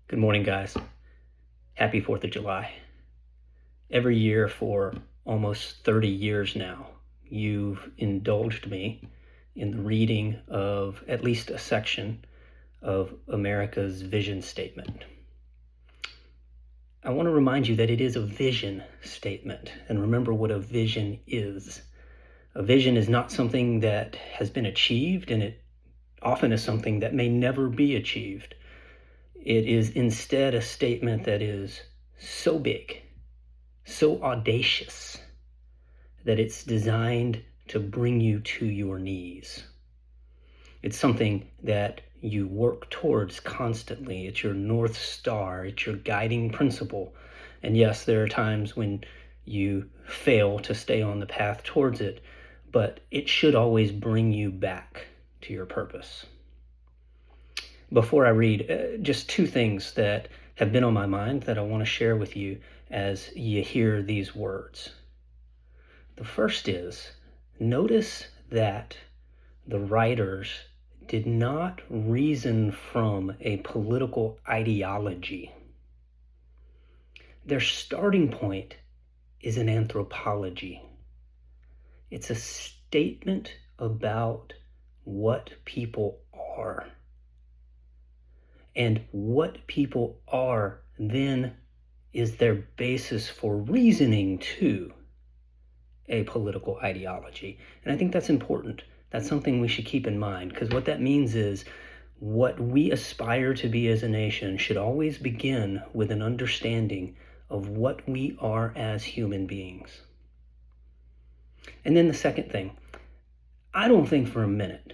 Good morning, guys. Happy 4th of July. Every year for almost 30 years now, you've indulged me in the reading of at least a section of America's vision statement. I want to remind you that it is a vision statement, and remember what a vision is. A vision is not something that has been achieved, and it often is something that may never be achieved. It is instead a statement that is so big, so audacious, that it's designed to bring you to your knees. It's something that you work towards constantly. It's your North Star. It's your guiding principle. And yes, there are times when you fail to stay on the path towards it, but it should always bring you back to your purpose. Before I read, just two things that have been on my mind that I want to share with you as you hear these words. The first is, notice that the writers did not reason from a political ideology. Their starting point is an anthropology. It's a statement about what people are. And what people are then is their basis for reasoning to a political ideology. And I think that's important. That's something we should keep in mind, because what that means is what we aspire to be as a nation should always begin with an understanding of what we are as human beings. And then the second thing, I don't think for a minute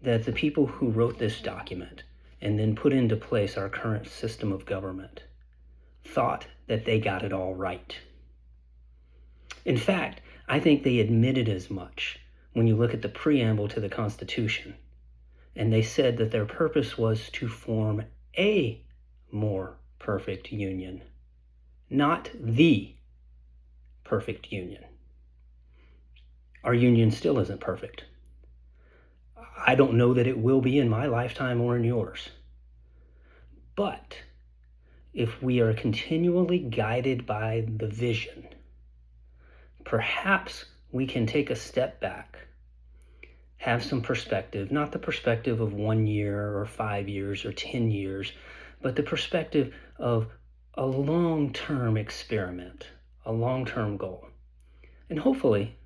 that the people who wrote this document and then put into place our current system of government thought that they got it all right. In fact, I think they admitted as much when you look at the preamble to the Constitution, and they said that their purpose was to form a more perfect union, not the perfect union. Our union still isn't perfect. I don't know that it will be in my lifetime or in yours. But if we are continually guided by the vision, perhaps we can take a step back, have some perspective, not the perspective of 1 year or 5 years or 10 years, but the perspective of a long-term experiment, a long-term goal. And hopefully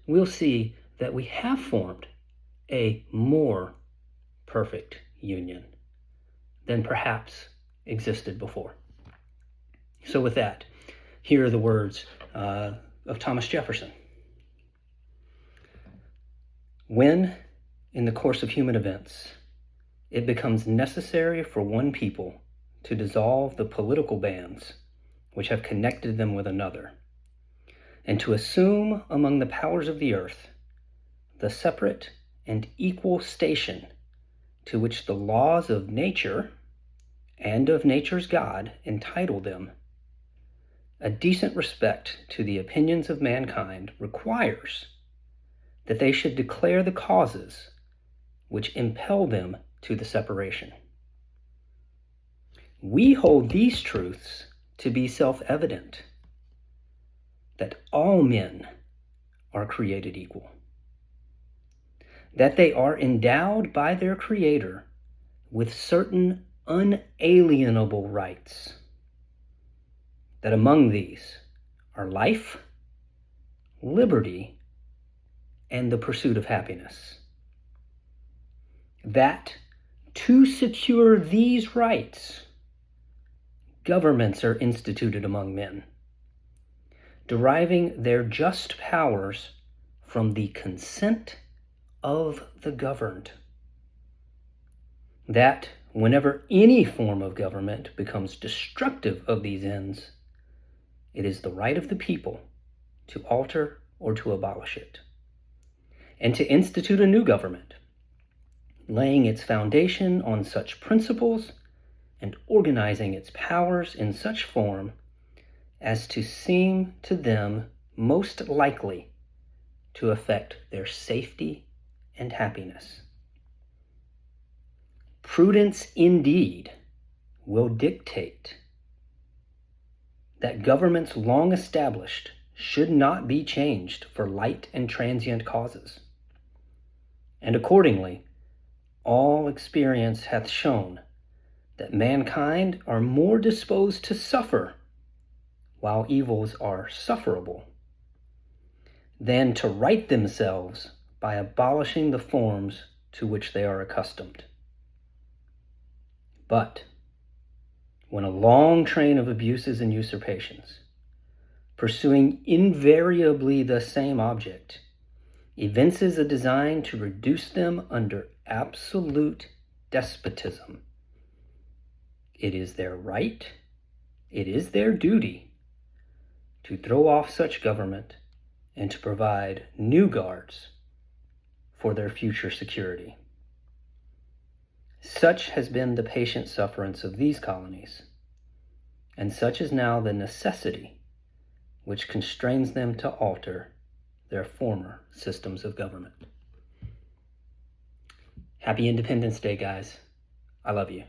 we'll see that we have formed a more perfect union than perhaps existed before. So with that, here are the words of Thomas Jefferson. When, in the course of human events, it becomes necessary for one people to dissolve the political bands which have connected them with another, and to assume among the powers of the earth the separate and equal station to which the laws of nature and of nature's God entitle them, a decent respect to the opinions of mankind requires that they should declare the causes which impel them to the separation. We hold these truths to be self-evident, that all men are created equal, that they are endowed by their Creator with certain unalienable rights, that among these are life, liberty, and the pursuit of happiness. That to secure these rights, governments are instituted among men, deriving their just powers from the consent of the governed. That whenever any form of government becomes destructive of these ends, it is the right of the people to alter or to abolish it, and to institute a new government, laying its foundation on such principles and organizing its powers in such form as to seem to them most likely to affect their safety and happiness. Prudence indeed will dictate that governments long established should not be changed for light and transient causes. And accordingly, all experience hath shown that mankind are more disposed to suffer, while evils are sufferable, than to right themselves by abolishing the forms to which they are accustomed. But when a long train of abuses and usurpations, pursuing invariably the same object, evinces a design to reduce them under absolute despotism, it is their right, it is their duty to throw off such government and to provide new guards for their future security. Such has been the patient sufferance of these colonies, and such is now the necessity which constrains them to alter their former systems of government. Happy Independence Day, guys. I love you.